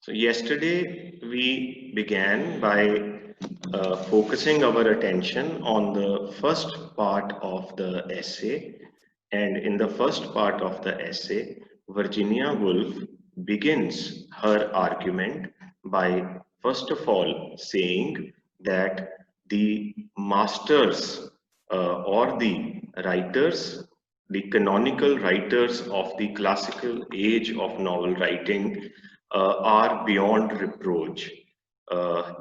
So yesterday we began by focusing our attention on the first part of the essay, and in the first part of the essay, Virginia Woolf begins her argument by first of all saying that the masters or the writers, the canonical writers of the classical age of novel writing are beyond reproach.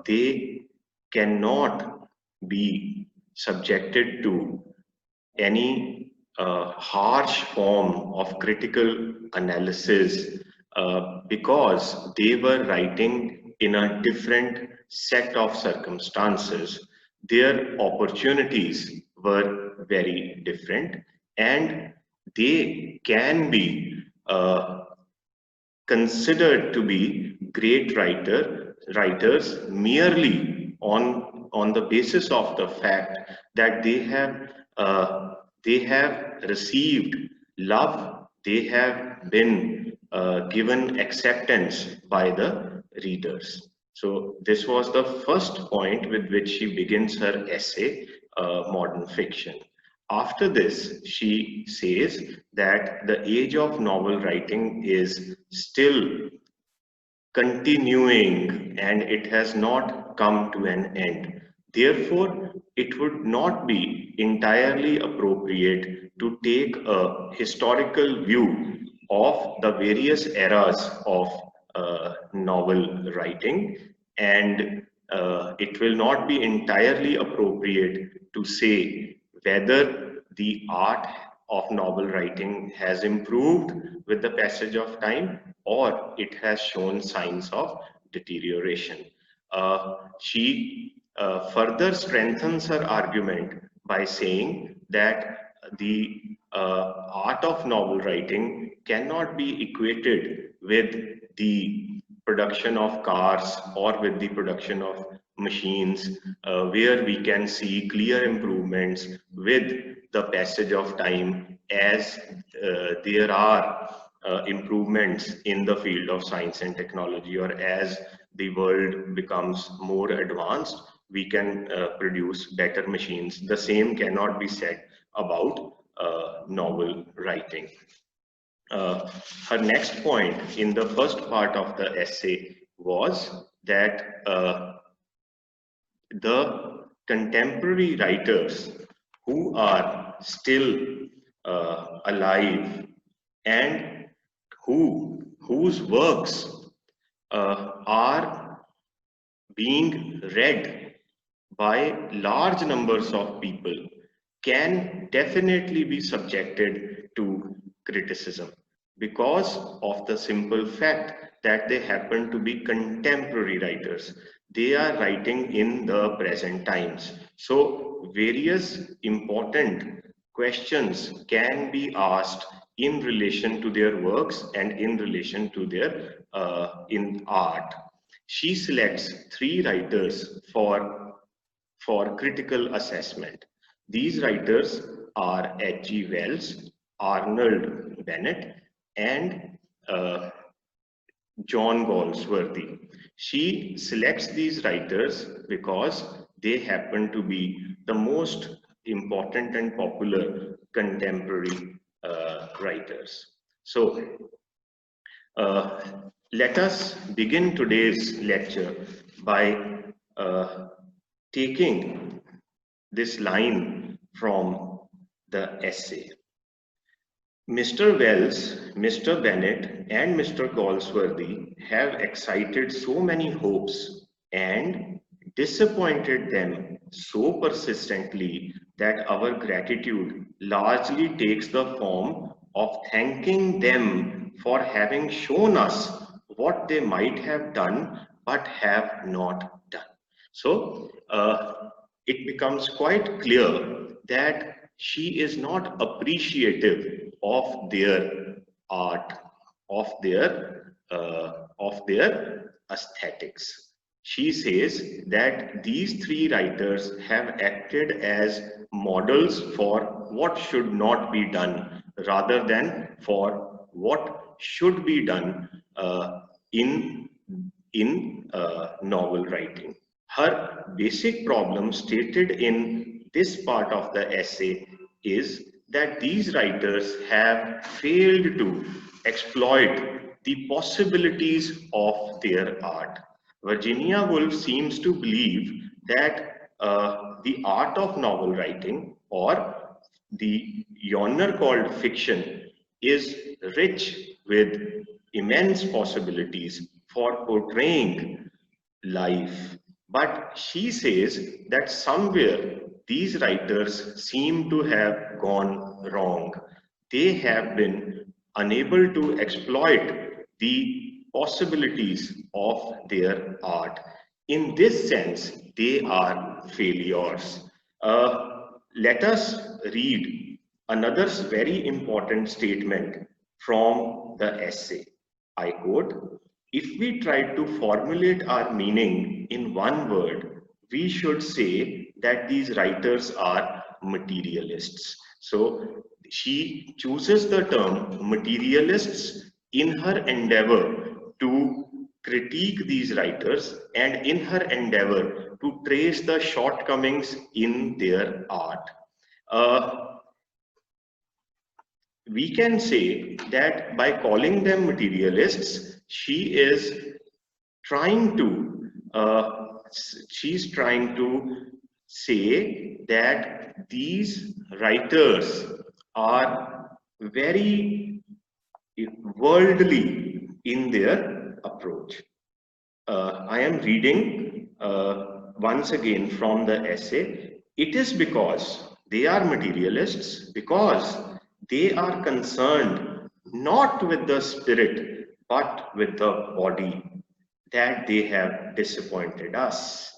They cannot be subjected to any harsh form of critical analysis because they were writing in a different set of circumstances. Their opportunities were very different, and they can be considered to be great writers merely on the basis of the fact that they have received love, they have been given acceptance by the readers. So this was the first point with which she begins her essay, Modern Fiction. After this, she says that the age of novel writing is still continuing and it has not come to an end. Therefore, it would not be entirely appropriate to take a historical view of the various eras of novel writing, and it will not be entirely appropriate to say whether the art of novel writing has improved with the passage of time or it has shown signs of deterioration. She further strengthens her argument by saying that the art of novel writing cannot be equated with the production of cars or with the production of machines, where we can see clear improvements with the passage of time as there are improvements in the field of science and technology, or as the world becomes more advanced, we can produce better machines. The same cannot be said about novel writing. Her next point in the first part of the essay was that the contemporary writers who are still alive and whose works are being read by large numbers of people can definitely be subjected to criticism because of the simple fact that they happen to be contemporary writers. They are writing in the present times. So various important questions can be asked in relation to their works and in relation to their in art. She selects three writers for critical assessment. These writers are H.G. Wells, Arnold Bennett, and John Galsworthy. She selects these writers because they happen to be the most important and popular contemporary writers. So, let us begin today's lecture by taking this line from the essay. Mr. Wells, Mr. Bennett, and Mr. Galsworthy have excited so many hopes and disappointed them so persistently that our gratitude largely takes the form of thanking them for having shown us what they might have done but have not done. So, it becomes quite clear that she is not appreciative of their art, of their aesthetics. She says that these three writers have acted as models for what should not be done rather than for what should be done in in novel writing. Her basic problem stated in this part of the essay is that these writers have failed to exploit the possibilities of their art. Virginia Woolf seems to believe that the art of novel writing, or the genre called fiction, is rich with immense possibilities for portraying life. But she says that somewhere these writers seem to have gone wrong. They have been unable to exploit the possibilities of their art. In this sense, they are failures. Let us read another very important statement from the essay. I quote, "If we try to formulate our meaning in one word, we should say that these writers are materialists." So she chooses the term materialists in her endeavor to critique these writers and in her endeavor to trace the shortcomings in their art. Uh, we can say that by calling them materialists, trying to she's trying to say that these writers are very worldly in their approach. I am reading once again from the essay. It is because they are materialists, because they are concerned not with the spirit but with the body, that they have disappointed us.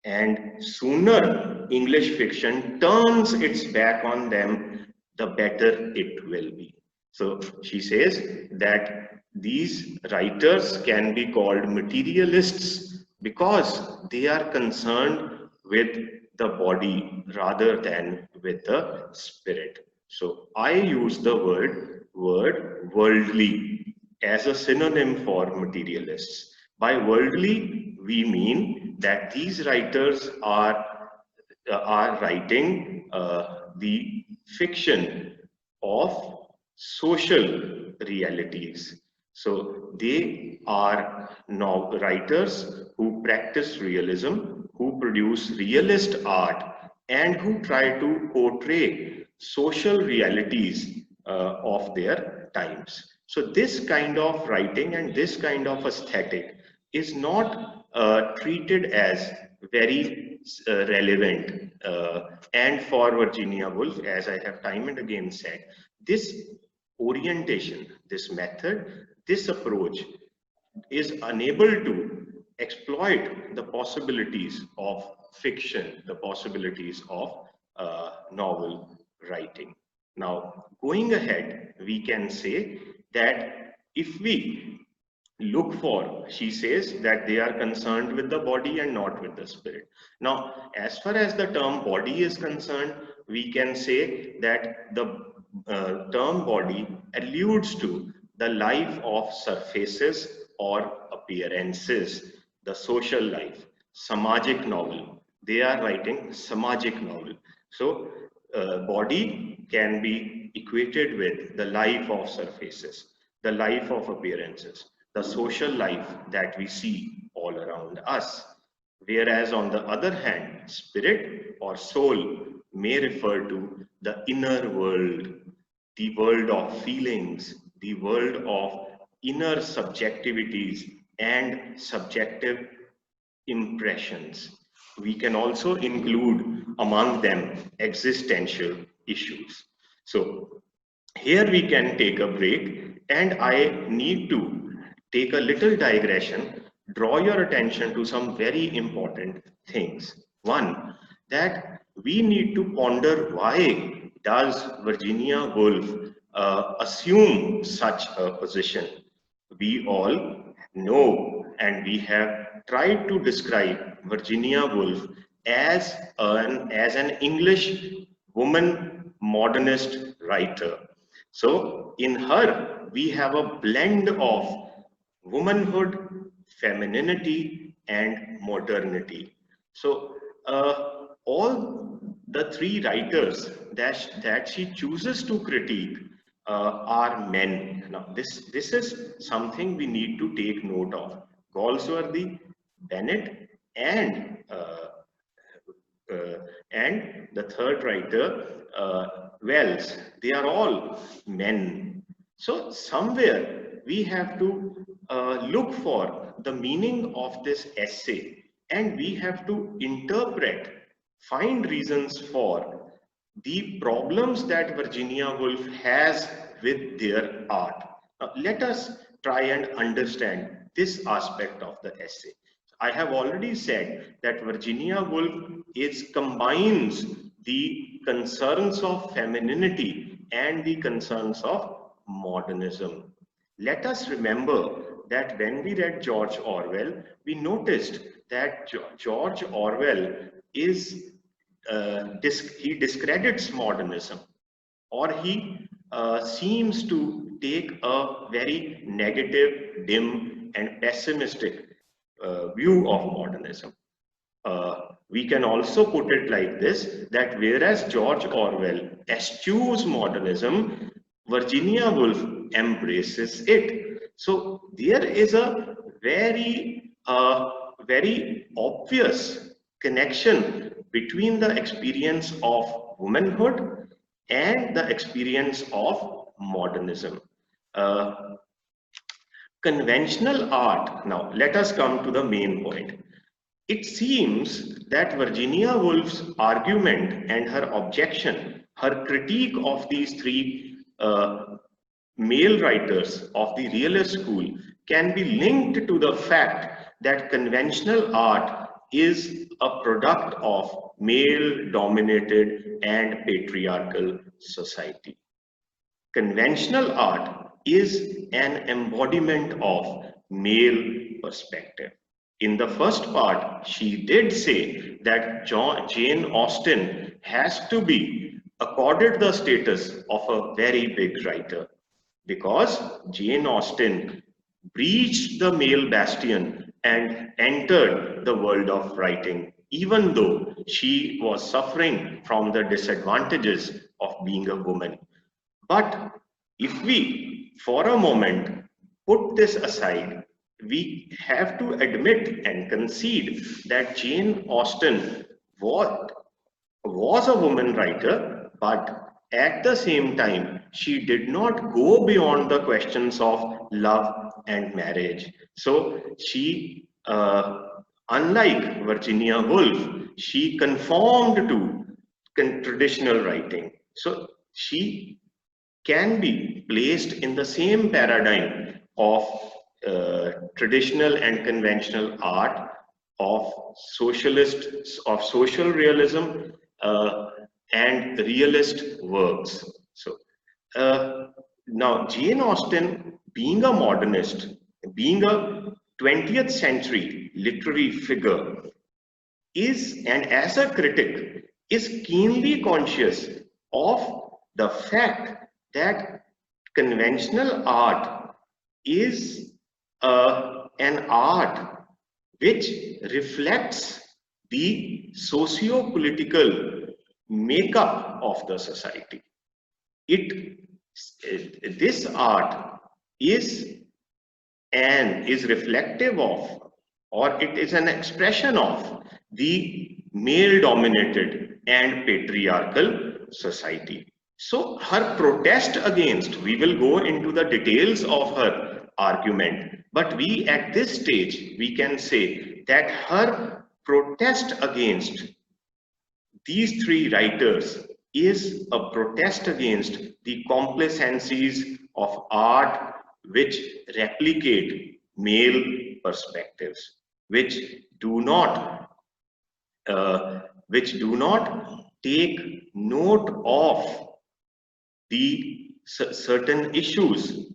And sooner English fiction turns its back on them, the better it will be. So she says that these writers can be called materialists because they are concerned with the body rather than with the spirit. So I use the word worldly as a synonym for materialists. By worldly, we mean that these writers are writing the fiction of social realities. So they are now writers who practice realism, who produce realist art, and who try to portray social realities of their times. So this kind of writing and this kind of aesthetic is not treated as very relevant. And for Virginia Woolf, as I have time and again said, this orientation, this method, this approach is unable to exploit the possibilities of fiction, the possibilities of novel writing. Now, going ahead, we can say that if we look for, she says that they are concerned with the body and not with the spirit. Now, as far as the term body is concerned, we can say that the term body alludes to the life of surfaces or appearances, the social life, samajik novel. They are writing samajik novel. So, body can be equated with the life of surfaces, the life of appearances, the social life that we see all around us. Whereas on the other hand, spirit or soul may refer to the inner world, the world of feelings, the world of inner subjectivities and subjective impressions. We can also include among them existential issues. So here we can take a break, and I need to take a little digression, draw your attention to some very important things. One, that we need to ponder why does Virginia Woolf assume such a position. We all know and we have tried to describe Virginia Woolf as an English woman modernist writer. So in her, we have a blend of womanhood, femininity, and modernity. So all the three writers that she chooses to critique are men. Now, this is something we need to take note of. Galsworthy, Bennett, and the third writer, Wells, they are all men. So somewhere we have to look for the meaning of this essay, and we have to interpret, find reasons for the problems that Virginia Woolf has with their art. Now, let us try and understand this aspect of the essay. I have already said that Virginia Woolf combines the concerns of femininity and the concerns of modernism. Let us remember that when we read George Orwell, we noticed that George Orwell is he discredits modernism, or he seems to take a very negative, dim, and pessimistic view of modernism. We can also put it like this, that whereas George Orwell eschews modernism, Virginia Woolf embraces it. So there is a very obvious connection between the experience of womanhood and the experience of modernism. Conventional art, now let us come to the main point. It seems that Virginia Woolf's argument and her objection, her critique of these three male writers of the realist school can be linked to the fact that conventional art is a product of male dominated and patriarchal society. Conventional art is an embodiment of male perspective. In the first part, she did say that Jane Austen has to be accorded the status of a very big writer, because Jane Austen breached the male bastion and entered the world of writing, even though she was suffering from the disadvantages of being a woman. But if we, for a moment, put this aside, we have to admit and concede that Jane Austen was a woman writer, but at the same time, she did not go beyond the questions of love and marriage. So she, unlike Virginia Woolf, she conformed to traditional writing. So she can be placed in the same paradigm of traditional and conventional art, of social realism, and realist works. So now Jane Austen, being a modernist, being a 20th century literary figure, and as a critic, is keenly conscious of the fact that conventional art is an art which reflects the socio-political makeup of the society. This art is reflective of, or it is an expression of, the male-dominated and patriarchal society. So her protest against, we will go into the details of her argument, but at this stage, we can say that her protest against these three writers is a protest against the complacencies of art which replicate male perspectives, which do not take note of the certain issues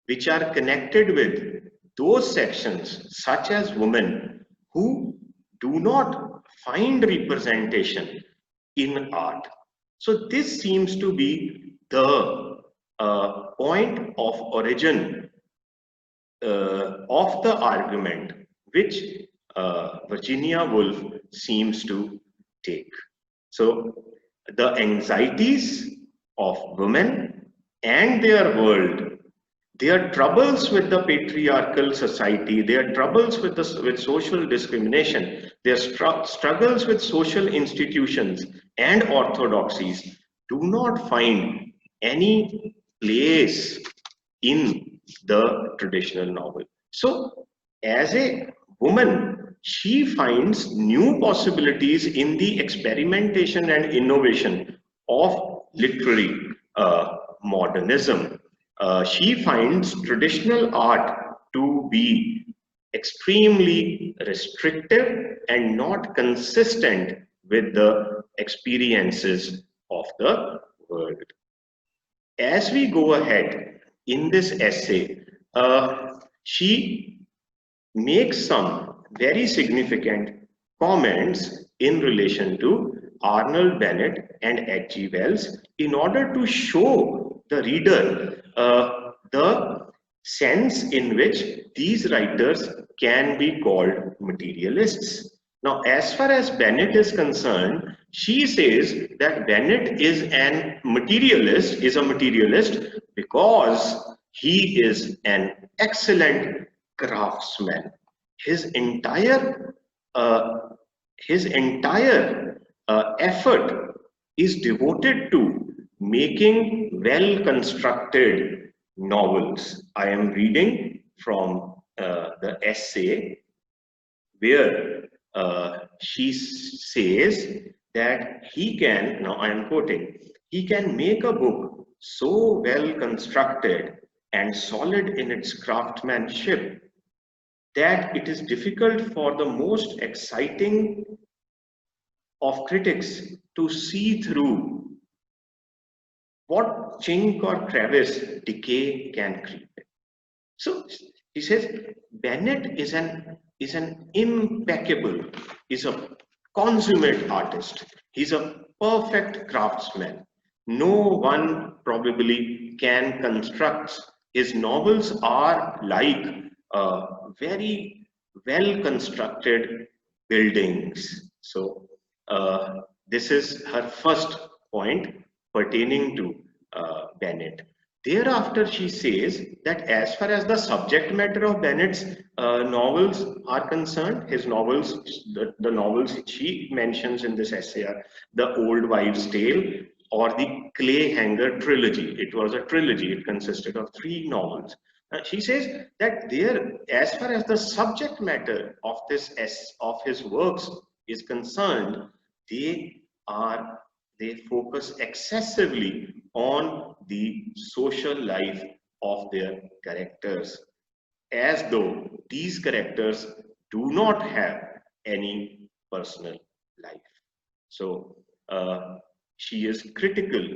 which are connected with those sections, such as women, who do not find representation in art. So this seems to be the point of origin of the argument which Virginia Woolf seems to take. So the anxieties of women and their world, their troubles with the patriarchal society, their troubles with social discrimination, their struggles with social institutions and orthodoxies do not find any place in the traditional novel. So, as a woman, she finds new possibilities in the experimentation and innovation of literary modernism. She finds traditional art to be extremely restrictive and not consistent with the experiences of the world. As we go ahead in this essay, she makes some very significant comments in relation to Arnold Bennett and H.G. Wells in order to show the reader the sense in which these writers can be called materialists. Now, as far as Bennett is concerned, she says that Bennett is a materialist because he is an excellent craftsman. His entire uh, effort is devoted to making well constructed novels. I am reading from the essay where she says that he can, now I am quoting, he can make a book so well constructed and solid in its craftsmanship that it is difficult for the most exciting of critics to see through what chink or crevice decay can creep in. So he says Bennett is an impeccable, is a consummate artist. He's a perfect craftsman. No one probably can construct. His novels are like very well constructed buildings. So this is her first point pertaining to Bennett. Thereafter, she says that as far as the subject matter of Bennett's novels are concerned, his novels, the novels she mentions in this essay are The Old Wives' Tale or the Clay Hanger trilogy. It was a trilogy, it consisted of 3 novels. She says that there, as far as the subject matter of of his works is concerned, they are they focus excessively on the social life of their characters, as though these characters do not have any personal life. So she is critical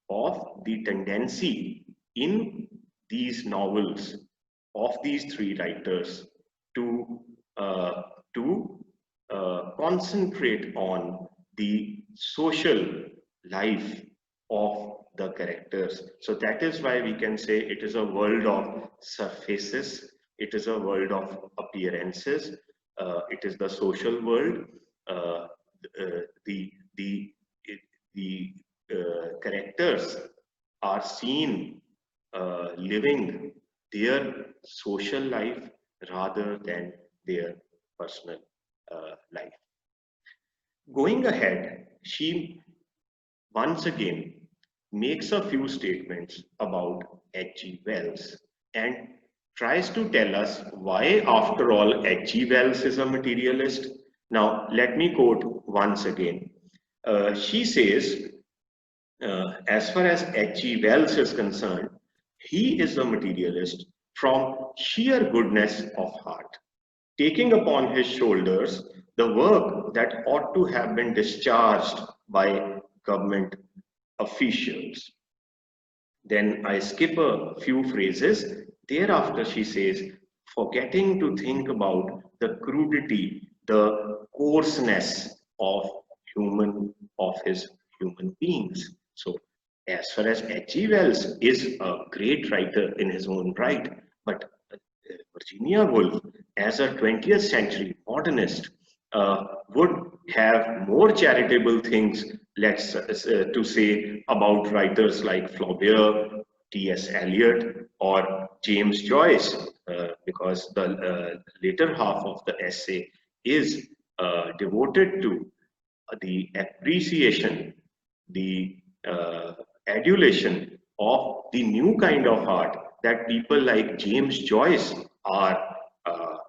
of the tendency in these novels of these 3 writers to uh, concentrate on the social life of the characters. So that is why we can say it is a world of surfaces, it is a world of appearances, it is the social world. Uh, the the the characters are seen living their social life rather than their personal life. Going ahead, she once again makes a few statements about H.G. Wells and tries to tell us why, after all, H.G. Wells is a materialist. Now, let me quote once again. She says, as far as H.G. Wells is concerned, he is a materialist from sheer goodness of heart, taking upon his shoulders the work that ought to have been discharged by government officials. Then I skip a few phrases. Thereafter, she says, forgetting to think about the crudity, the coarseness of his human beings. So, as far as H.G. Wells is a great writer in his own right, but Virginia Woolf as a 20th century modernist, would have more charitable things, to say about writers like Flaubert, T.S. Eliot, or James Joyce, because the later half of the essay is devoted to the appreciation, the adulation of the new kind of art that people like James Joyce are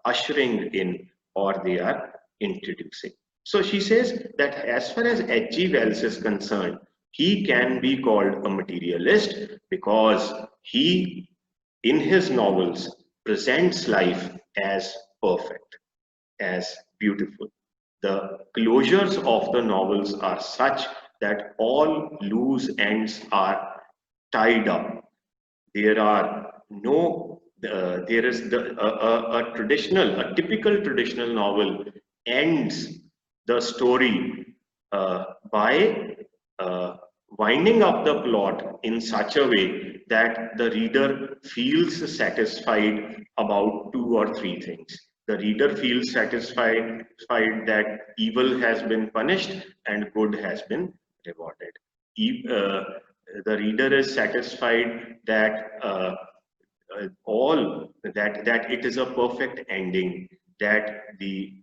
ushering in, or they are introducing. So she says that as far as H.G. Wells is concerned, he can be called a materialist because he, in his novels, presents life as perfect, as beautiful. The closures of the novels are such that all loose ends are tied up. There are no, there is a typical traditional novel ends the story by winding up the plot in such a way that the reader feels satisfied about two or three things. The reader feels satisfied that evil has been punished and good has been rewarded. The reader is satisfied that all that it is a perfect ending, that the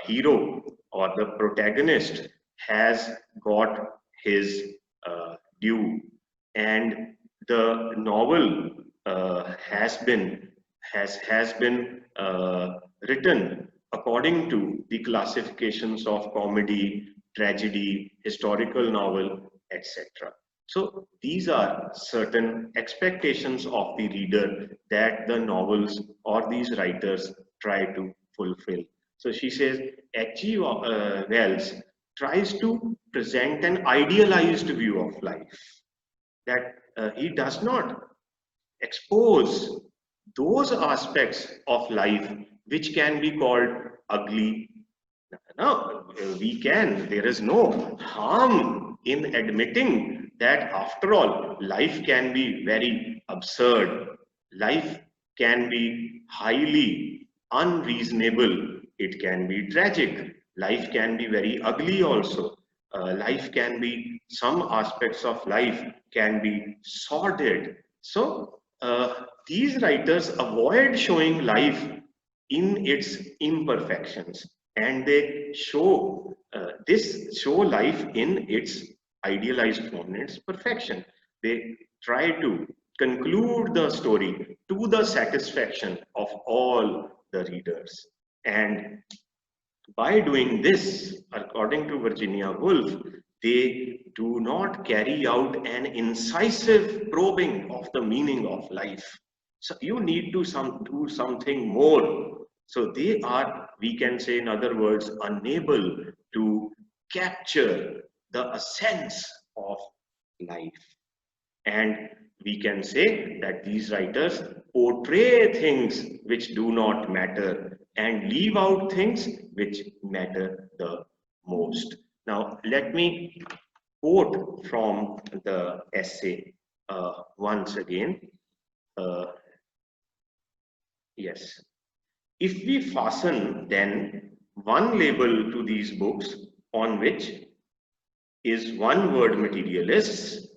hero or the protagonist has got his due, and the novel has been written according to the classifications of comedy, tragedy, historical novel, etc. So these are certain expectations of the reader that the novels or these writers try to fulfill. So she says H.G. Wells tries to present an idealized view of life, that he does not expose those aspects of life which can be called ugly. No, there is no harm in admitting that after all, life can be very absurd. Life can be highly unreasonable. It can be tragic. Life can be very ugly also. Life can be, some aspects of life can be sordid. So, these writers avoid showing life in its imperfections, and they show life in its idealized form, in its perfection. They try to conclude the story to the satisfaction of all the readers, and by doing this, according to Virginia Woolf, they do not carry out an incisive probing of the meaning of life. So you need to do something more. So they are, we can say in other words, unable to capture the essence of life. And we can say that these writers portray things which do not matter and leave out things which matter the most. Now, let me quote from the essay once again. Uh, yes. If we fasten then one label to these books, on which is one word materialists,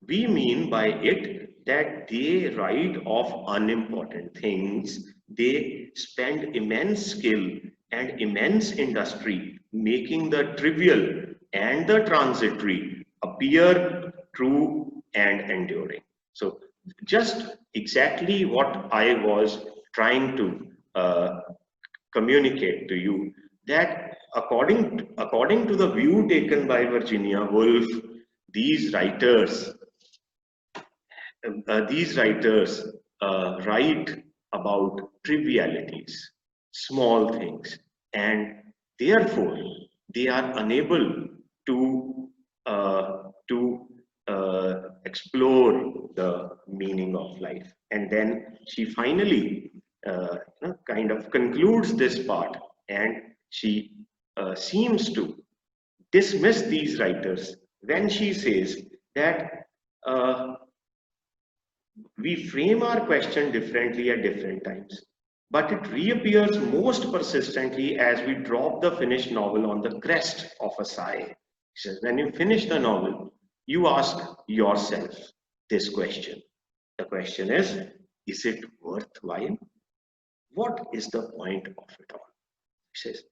we mean by it that they write of unimportant things, they spend immense skill and immense industry making the trivial and the transitory appear true and enduring. So just exactly what I was trying to communicate to you, that according to the view taken by Virginia Woolf, these writers write about trivialities, small things, and therefore they are unable to explore the meaning of life. And then she finally kind of concludes this part, and she seems to dismiss these writers when she says that we frame our question differently at different times. but it reappears most persistently as we drop the finished novel on the crest of a sigh. He says, when you finish the novel, you ask yourself this question. The question is it worthwhile? What is the point of it all? He says,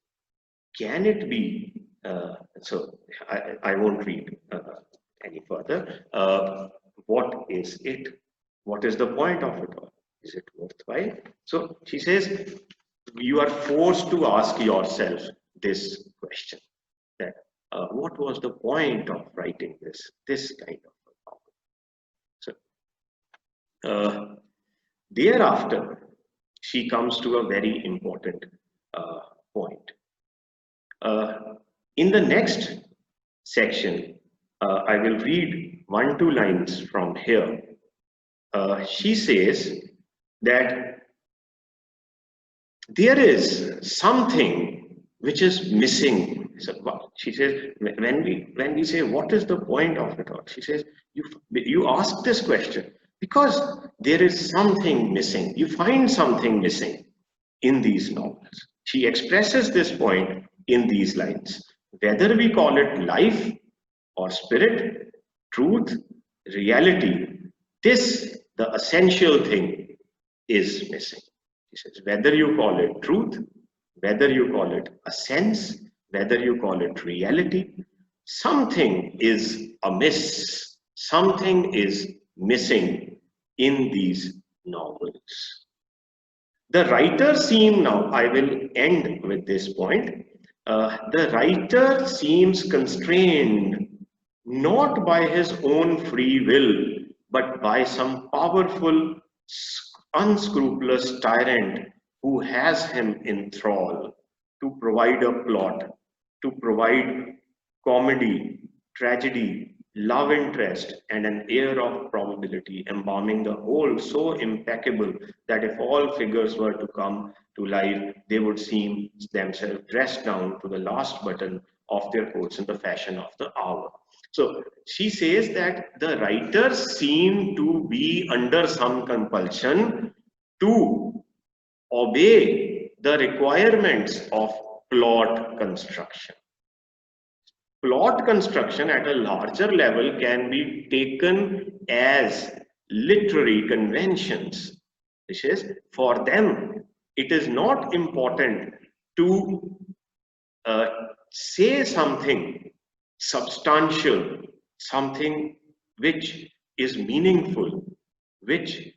can it be? So I won't read any further. What is it? What is the point of it all? Is it worthwhile? So she says, you are forced to ask yourself this question: that what was the point of writing this kind of a novel? So thereafter, she comes to a very important point. In the next section, I will read 1-2 lines from here. She says that there is something which is missing. So, she says, when we say what is the point of it all, she says you ask this question because there is something missing. You find something missing in these novels. She expresses this point in these lines. Whether we call it life or spirit, truth, reality, this, the essential thing, is missing. He says, whether you call it truth, whether you call it a sense, whether you call it reality, something is amiss, something is missing in these novels. The writer seems, now I will end with this point, the writer seems constrained not by his own free will, but by some powerful, unscrupulous tyrant who has him in thrall to provide a plot, to provide comedy, tragedy, love interest, and an air of probability, embalming the whole so impeccable that if all figures were to come to life, they would seem themselves dressed down to the last button of their coats in the fashion of the hour. So she says that the writers seem to be under some compulsion to obey the requirements of plot construction. Plot construction at a larger level can be taken as literary conventions. Which is, for them, it is not important to say something substantial, something which is meaningful, which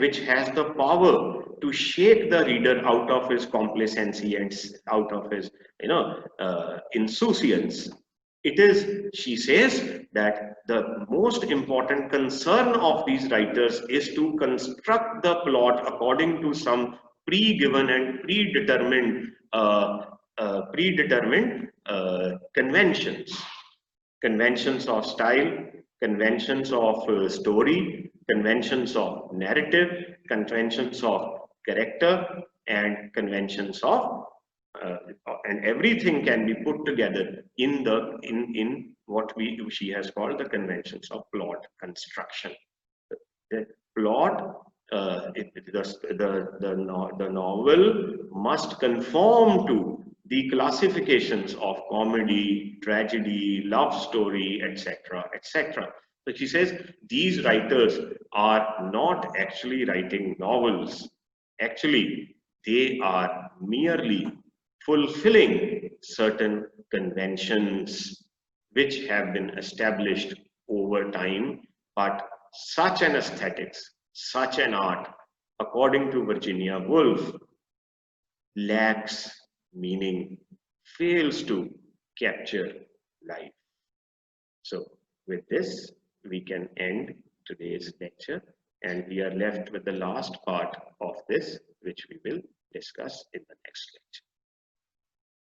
which has the power to shake the reader out of his complacency and out of his insouciance. It is, she says, that the most important concern of these writers is to construct the plot according to some pre-given and predetermined conventions. Conventions of style, conventions of story, conventions of narrative, conventions of character, and conventions of and everything can be put together in what she has called the conventions of plot construction. The plot, the novel must conform to the classifications of comedy, tragedy, love story, etc., etc. So she says these writers are not actually writing novels. Actually, they are merely fulfilling certain conventions which have been established over time, but such an aesthetics, such an art, according to Virginia Woolf, lacks meaning, fails to capture life. So with this, we can end today's lecture, and we are left with the last part of this, which we will discuss in the next lecture.